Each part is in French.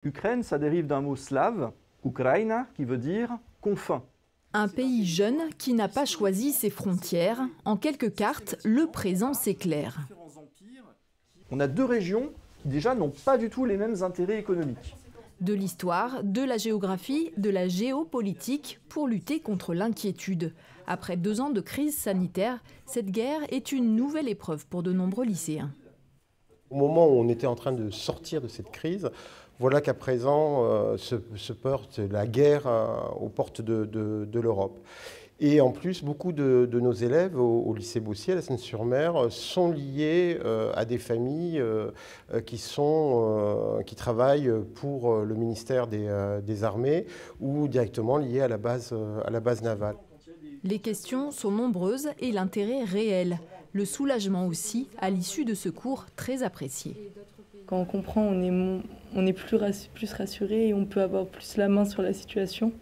Ukraine, ça dérive d'un mot slave, Ukraina, qui veut dire confin. Un pays jeune qui n'a pas choisi ses frontières. En quelques cartes, le présent s'éclaire. On a deux régions qui déjà n'ont pas du tout les mêmes intérêts économiques. De l'histoire, de la géographie, de la géopolitique pour lutter contre l'inquiétude. Après 2 ans de crise sanitaire, cette guerre est une nouvelle épreuve pour de nombreux lycéens. Au moment où on était en train de sortir de cette crise, voilà qu'à présent se porte la guerre aux portes de l'Europe. Et en plus, beaucoup de nos élèves au lycée Bossier, à la Seyne-sur-Mer, sont liés à des familles qui travaillent pour le ministère des Armées ou directement liés à la base navale. Les questions sont nombreuses et l'intérêt réel. Le soulagement aussi, à l'issue de ce cours très apprécié. Quand on comprend, on est plus rassuré et on peut avoir plus la main sur la situation.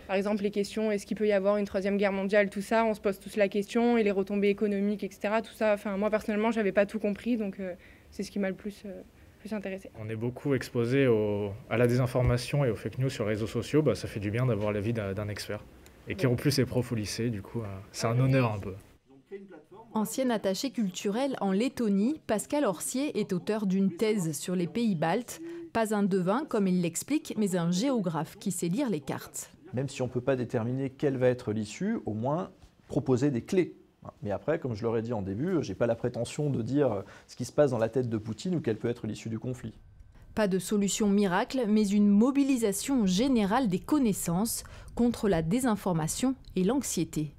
Par exemple, les questions, est-ce qu'il peut y avoir une 3e guerre mondiale, tout ça, on se pose tous la question, et les retombées économiques, etc. Tout ça, enfin, moi personnellement, je n'avais pas tout compris, donc c'est ce qui m'a le plus intéressé. On est beaucoup exposé à la désinformation et aux fake news sur les réseaux sociaux, ça fait du bien d'avoir l'avis d'un expert. Et qui en plus est prof au lycée, du coup, c'est un honneur un peu. Ancien attaché culturel en Lettonie, Pascal Orsier est auteur d'une thèse sur les pays baltes. Pas un devin, comme il l'explique, mais un géographe qui sait lire les cartes. Même si on ne peut pas déterminer quelle va être l'issue, au moins proposer des clés. Mais après, comme je l'aurais dit en début, je n'ai pas la prétention de dire ce qui se passe dans la tête de Poutine ou quelle peut être l'issue du conflit. Pas de solution miracle, mais une mobilisation générale des connaissances contre la désinformation et l'anxiété.